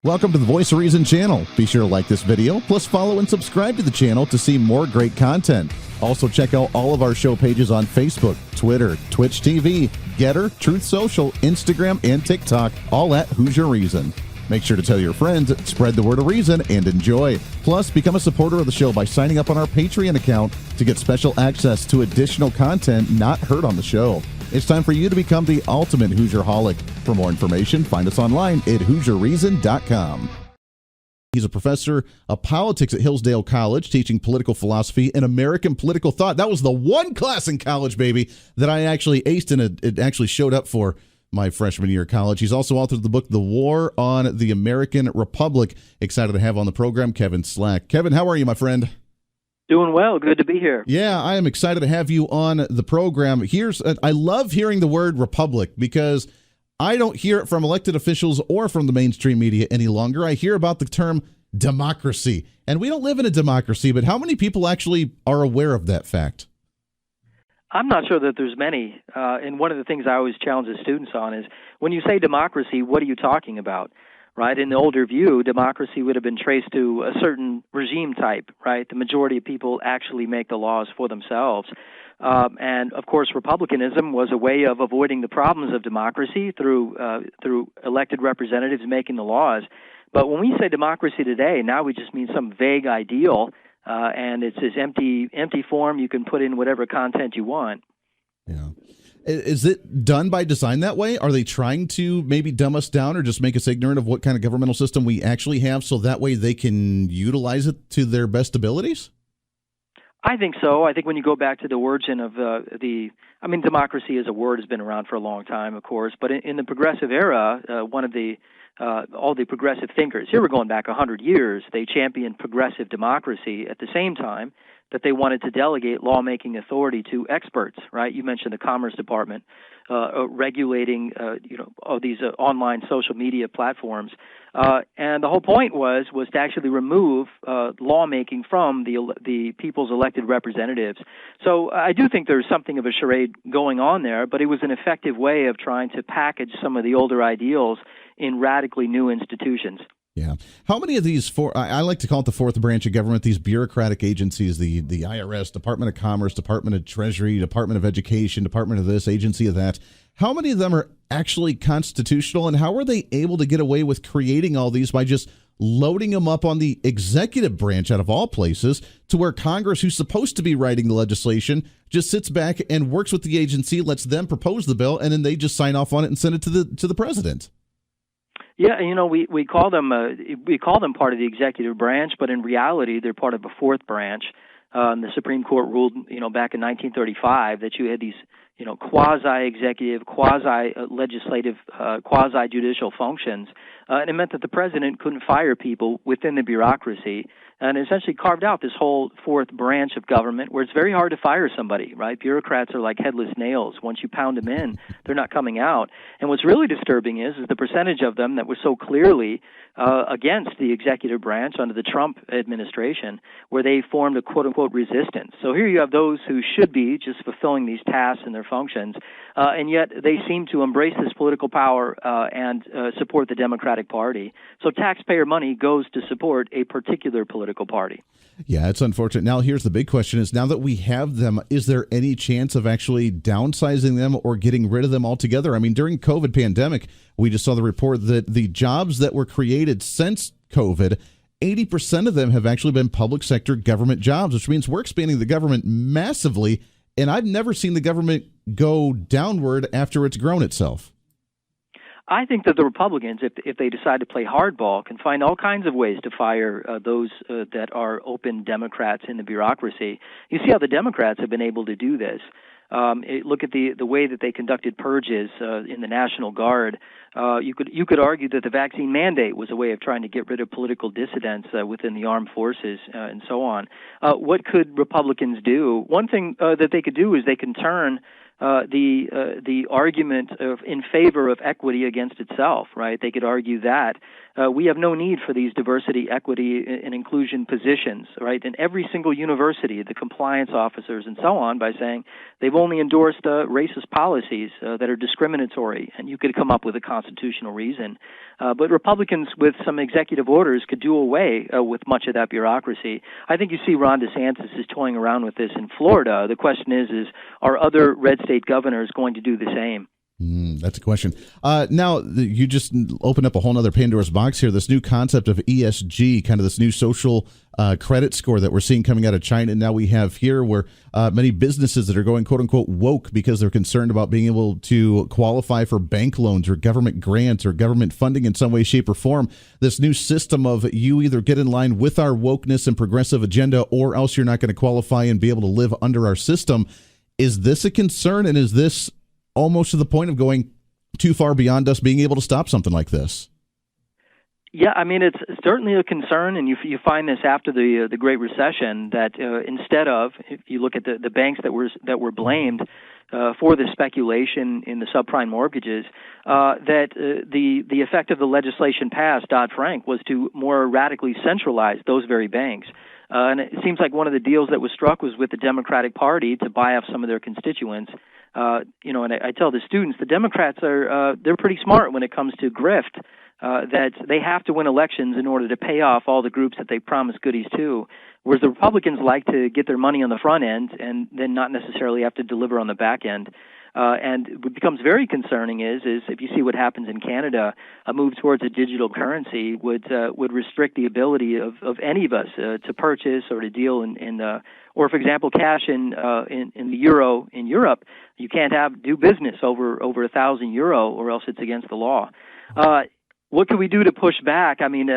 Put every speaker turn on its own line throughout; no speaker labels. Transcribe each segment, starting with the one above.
Welcome to the Voice of Reason channel. Be sure to like this video, plus follow and subscribe to the channel to see more great content. Also check out all of our show pages on Facebook, Twitter, Twitch TV, Getter, Truth Social, Instagram, and TikTok, all at Who's Your Reason. Make sure to tell your friends, spread the word of reason, and enjoy. Plus, become a supporter of the show by signing up on our Patreon account to get special access to additional content not heard on the show. It's time for you to become the ultimate Hoosierholic. For more information, find us online at HoosierReason.com. He's a professor of politics at Hillsdale College, teaching political philosophy and American political thought. That was the one class in college, baby, that I actually aced and it actually showed up for my freshman year of college. He's also authored the book, The War on the American Republic. Excited to have on the program Kevin Slack. Kevin, how are you, my friend?
Doing well. Good to be here.
Yeah, I am excited to have you on the program. I love hearing the word republic because I don't hear it from elected officials or from the mainstream media any longer. I hear about the term democracy, and we don't live in a democracy, but how many people actually are aware of that fact?
I'm not sure that there's many. And one of the things I always challenge the students on is when you say democracy, what are you talking about? Right? In the older view, democracy would have been traced to a certain regime type, right? The majority of people actually make the laws for themselves. And, of course, republicanism was a way of avoiding the problems of democracy through elected representatives making the laws. But when we say democracy today, now we just mean some vague ideal, and it's this empty form. You can put in whatever content you want.
Yeah. Is it done by design that way? Are they trying to maybe dumb us down or just make us ignorant of what kind of governmental system we actually have so that way they can utilize it to their best abilities?
I think so. I think when you go back to the origin of democracy as a word has been around for a long time, of course, but in the progressive era, all the progressive thinkers, here we're going back 100 years, they championed progressive democracy at the same time that they wanted to delegate lawmaking authority to experts, right? You mentioned the Commerce Department regulating, all these online social media platforms. And the whole point was to actually remove lawmaking from the people's elected representatives. So I do think there's something of a charade going on there, but it was an effective way of trying to package some of the older ideals in radically new institutions.
Yeah. How many of these I like to call it the fourth branch of government, these bureaucratic agencies, the IRS, Department of Commerce, Department of Treasury, Department of Education, Department of this, agency of that, how many of them are actually constitutional, and how are they able to get away with creating all these by just loading them up on the executive branch out of all places to where Congress, who's supposed to be writing the legislation, just sits back and works with the agency, lets them propose the bill, and then they just sign off on it and send it to the president?
Yeah, we call them part of the executive branch, but in reality they're part of a fourth branch. The Supreme Court ruled, back in 1935 that you had these, quasi-executive, quasi-legislative, quasi-judicial functions, and it meant that the president couldn't fire people within the bureaucracy, and essentially carved out this whole fourth branch of government where it's very hard to fire somebody, right? Bureaucrats are like headless nails. Once you pound them in, they're not coming out. And what's really disturbing is the percentage of them that was so clearly against the executive branch under the Trump administration, where they formed a quote-unquote resistance. So here you have those who should be just fulfilling these tasks and their functions, and yet they seem to embrace this political power and support the Democratic Party. So taxpayer money goes to support a particular political party.
Yeah, it's unfortunate. Now, here's the big question is, now that we have them, is there any chance of actually downsizing them or getting rid of them altogether? I mean, during COVID pandemic, we just saw the report that the jobs that were created since COVID, 80% of them have actually been public sector government jobs, which means we're expanding the government massively, and I've never seen the government go downward after it's grown itself.
I think that the Republicans, if they decide to play hardball, can find all kinds of ways to fire those that are open Democrats in the bureaucracy. You see how the Democrats have been able to do this. Look at the way that they conducted purges in the National Guard. You could argue that the vaccine mandate was a way of trying to get rid of political dissidents within the armed forces and so on. What could Republicans do? One thing that they could do is they can turn the argument in favor of equity against itself, right? They could argue that we have no need for these diversity, equity, and inclusion positions, right? In every single university, the compliance officers and so on, by saying they've only endorsed racist policies that are discriminatory, and you could come up with a constitutional reason. But Republicans, with some executive orders, could do away with much of that bureaucracy. I think you see Ron DeSantis is toying around with this in Florida. The question is are other red state governors going to do the same?
That's a question. Now, you just opened up a whole other Pandora's box here. This new concept of ESG, kind of this new social credit score that we're seeing coming out of China. And now we have here where many businesses that are going, quote unquote, woke because they're concerned about being able to qualify for bank loans or government grants or government funding in some way, shape, or form. This new system of you either get in line with our wokeness and progressive agenda or else you're not going to qualify and be able to live under our system. Is this a concern, and is this almost to the point of going too far beyond us being able to stop something like this?
Yeah, I mean, it's certainly a concern, and you find this after the Great Recession, that instead of, if you look at the banks that were blamed for the speculation in the subprime mortgages, that the effect of the legislation passed, Dodd-Frank, was to more radically centralize those very banks. And it seems like one of the deals that was struck was with the Democratic Party to buy off some of their constituents. And I tell the students, the Democrats they're pretty smart when it comes to grift, that they have to win elections in order to pay off all the groups that they promise goodies to, whereas the Republicans like to get their money on the front end and then not necessarily have to deliver on the back end. And what becomes very concerning is if you see what happens in Canada, a move towards a digital currency would restrict the ability of any of us to purchase or to deal or, for example, cash in the euro in Europe. You can't do business over 1,000 euro, or else it's against the law. What can we do to push back? I mean,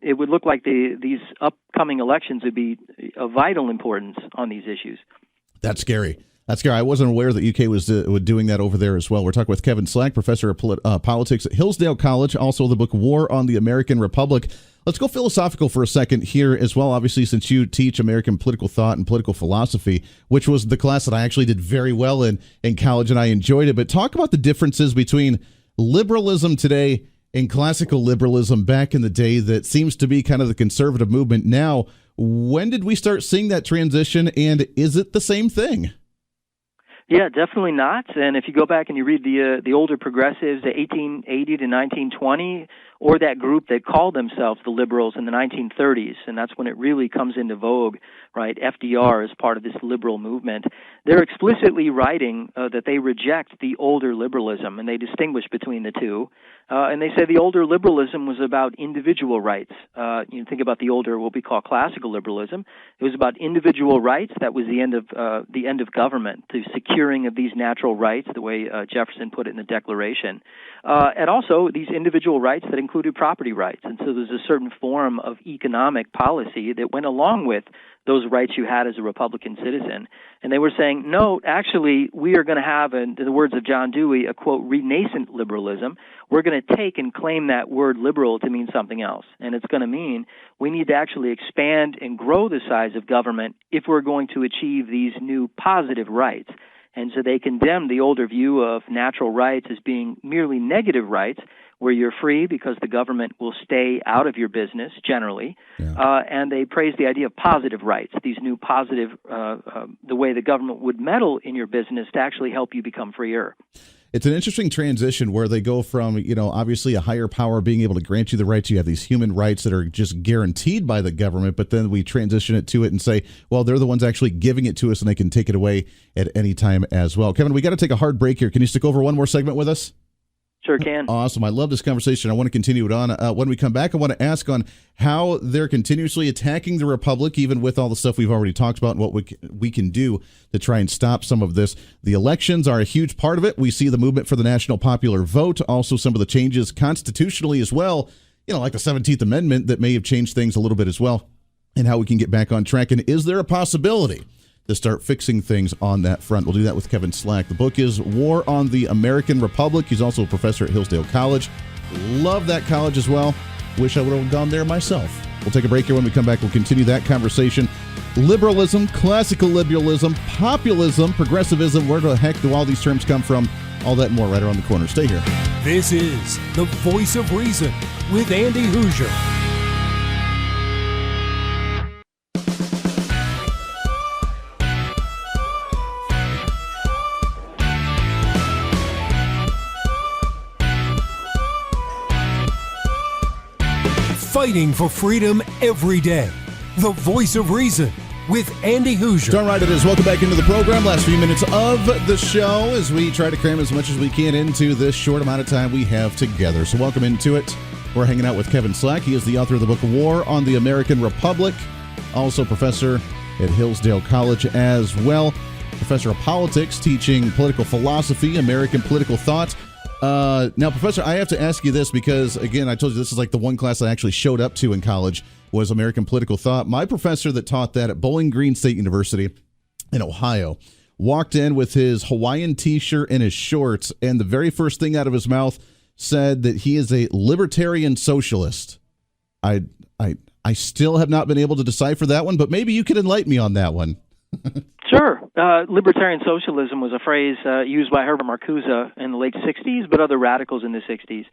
it would look like these upcoming elections would be of vital importance on these issues.
That's scary. I wasn't aware that UK was doing that over there as well. We're talking with Kevin Slack, professor of politics at Hillsdale College, also the book War on the American Republic. Let's go philosophical for a second here as well, obviously, since you teach American political thought and political philosophy, which was the class that I actually did very well in college, and I enjoyed it. But talk about the differences between liberalism today and classical liberalism back in the day that seems to be kind of the conservative movement now. When did we start seeing that transition, and is it the same thing?
Yeah, definitely not. And if you go back and you read the older progressives, the 1880 to 1920, or that group that called themselves the liberals in the 1930s, and that's when it really comes into vogue, right? FDR is part of this liberal movement. They're explicitly writing that they reject the older liberalism, and they distinguish between the two. And they say the older liberalism was about individual rights. You think about the older, what we call classical liberalism. It was about individual rights. That was the end of government, the securing of these natural rights, the way Jefferson put it in the Declaration. And also these individual rights that included property rights. And so there's a certain form of economic policy that went along with those rights you had as a Republican citizen. And they were saying, no, actually, we are going to have, in the words of John Dewey, a, quote, renascent liberalism. We're going to take and claim that word liberal to mean something else. And it's going to mean we need to actually expand and grow the size of government if we're going to achieve these new positive rights. And so they condemn the older view of natural rights as being merely negative rights, where you're free because the government will stay out of your business generally. Yeah. And they praise the idea of positive rights, these new positive, the way the government would meddle in your business to actually help you become freer.
It's an interesting transition where they go from, obviously a higher power being able to grant you the rights. You have these human rights that are just guaranteed by the government, but then we transition it to it and say, well, they're the ones actually giving it to us and they can take it away at any time as well. Kevin, we got to take a hard break here. Can you stick over one more segment with us?
Sure can.
Awesome. I love this conversation. I want to continue it on. When we come back, I want to ask on how they're continuously attacking the Republic, even with all the stuff we've already talked about and what we can do to try and stop some of this. The elections are a huge part of it. We see the movement for the national popular vote, also some of the changes constitutionally as well, like the 17th Amendment that may have changed things a little bit as well, and how we can get back on track. And is there a possibility to start fixing things on that front? We'll do that with Kevin Slack. The book is War on the American Republic. He's also a professor at Hillsdale College. Love that college as well. Wish I would have gone there myself. We'll take a break here. When we come back, we'll continue that conversation. Liberalism, classical liberalism, populism, progressivism, where the heck do all these terms come from? All that and more right around the corner. Stay here.
This is The Voice of Reason with Andy Hoosier. Fighting for freedom every day. The Voice of Reason with Andy Hoosier.
Darn right it is. Welcome back into the program. Last few minutes of the show as we try to cram as much as we can into this short amount of time we have together. So welcome into it. We're hanging out with Kevin Slack. He is the author of the book War on the American Republic, also professor at Hillsdale College as well. Professor of politics, teaching political philosophy, American political thought. Now, Professor, I have to ask you this because, again, I told you this is like the one class I actually showed up to in college was American political thought. My professor that taught that at Bowling Green State University in Ohio walked in with his Hawaiian t-shirt and his shorts, and the very first thing out of his mouth said that he is a libertarian socialist. I still have not been able to decipher that one, but maybe you could enlighten me on that one.
Sure. Libertarian socialism was a phrase used by Herbert Marcuse in the late 60s, but other radicals in the 60s.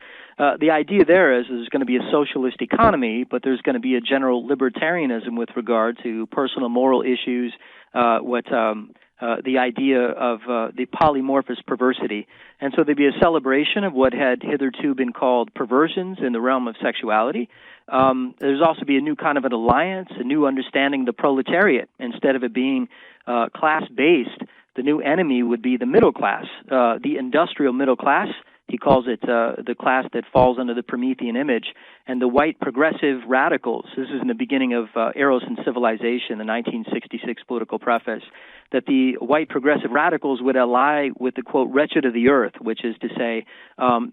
The idea there is there's going to be a socialist economy, but there's going to be a general libertarianism with regard to personal moral issues, the idea of the polymorphous perversity. And so there'd be a celebration of what had hitherto been called perversions in the realm of sexuality. There's also be a new kind of an alliance, a new understanding of the proletariat. Instead of it being class-based, the new enemy would be the middle class, the industrial middle class. He calls it the class that falls under the Promethean image, and the white progressive radicals. This is in the beginning of Eros and Civilization, the 1966 political preface, that the white progressive radicals would ally with the, quote, wretched of the earth, which is to say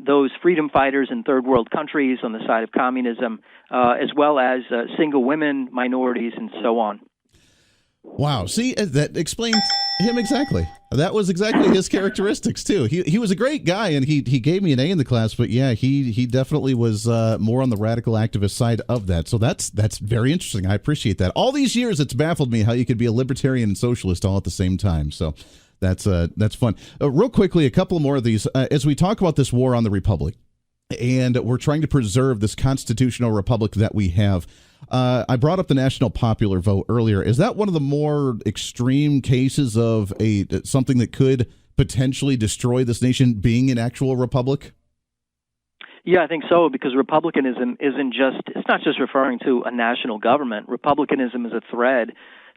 those freedom fighters in third world countries on the side of communism, as well as single women, minorities, and so on.
Wow. See, that explains him exactly. That was exactly his characteristics, too. He was a great guy, and he gave me an A in the class, but yeah, he definitely was more on the radical activist side of that. So that's very interesting. I appreciate that. All these years, it's baffled me how you could be a libertarian and socialist all at the same time. So that's fun. Real quickly, a couple more of these. As we talk about this war on the republic, and we're trying to preserve this constitutional republic that we have, I brought up the national popular vote earlier. Is that one of the more extreme cases of something that could potentially destroy this nation being an actual republic?
Yeah, I think so, because republicanism it's not just referring to a national government. Republicanism is a thread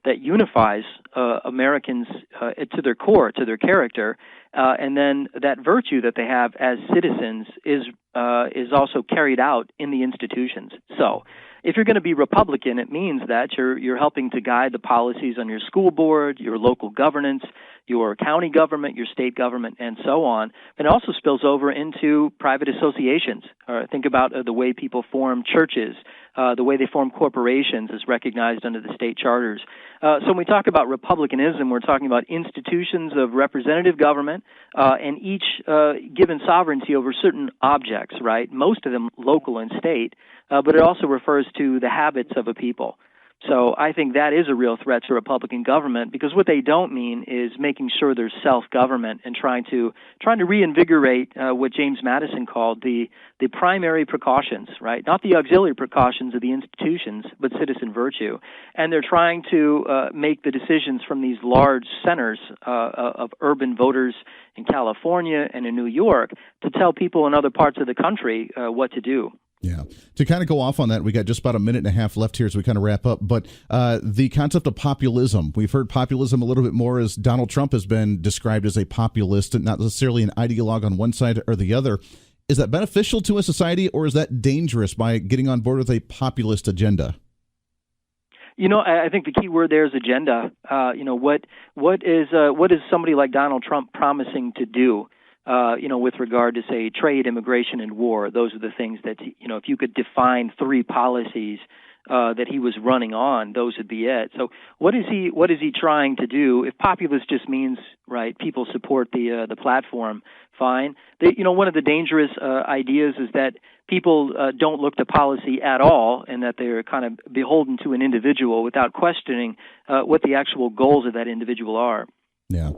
that unifies Americans to their core, to their character, and then that virtue that they have as citizens is also carried out in the institutions. So if you're going to be Republican, it means that you're helping to guide the policies on your school board, your local governance, your county government, your state government, and so on. And it also spills over into private associations. Think about the way people form churches, the way they form corporations is recognized under the state charters. So when we talk about republicanism, we're talking about institutions of representative government and each given sovereignty over certain objects, right? Most of them local and state, but it also refers to the habits of a people. So I think that is a real threat to Republican government, because what they don't mean is making sure there's self-government and trying to reinvigorate what James Madison called the primary precautions, right? Not the auxiliary precautions of the institutions, but citizen virtue. And they're trying to make the decisions from these large centers of urban voters in California and in New York to tell people in other parts of the country what to do.
Yeah. To kind of go off on that, we got just about a minute and a half left here as we kind of wrap up. But the concept of populism, we've heard populism a little bit more as Donald Trump has been described as a populist and not necessarily an ideologue on one side or the other. Is that beneficial to a society, or is that dangerous by getting on board with a populist agenda?
You know, I think the key word there is agenda. What is somebody like Donald Trump promising to do? With regard to, say, trade, immigration, and war. Those are the things that, if you could define three policies that he was running on, those would be it. So what is he trying to do? If populist just means, right, people support the platform, fine. One of the dangerous ideas is that people don't look to policy at all, and that they're kind of beholden to an individual without questioning what the actual goals of that individual are.
Yeah.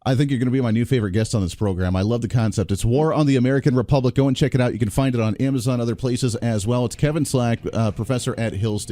I think you're going to be my new favorite guest on this program. I love the concept. It's War on the American Republic. Go and check it out. You can find it on Amazon, other places as well. It's Kevin Slack, professor at Hillsdale.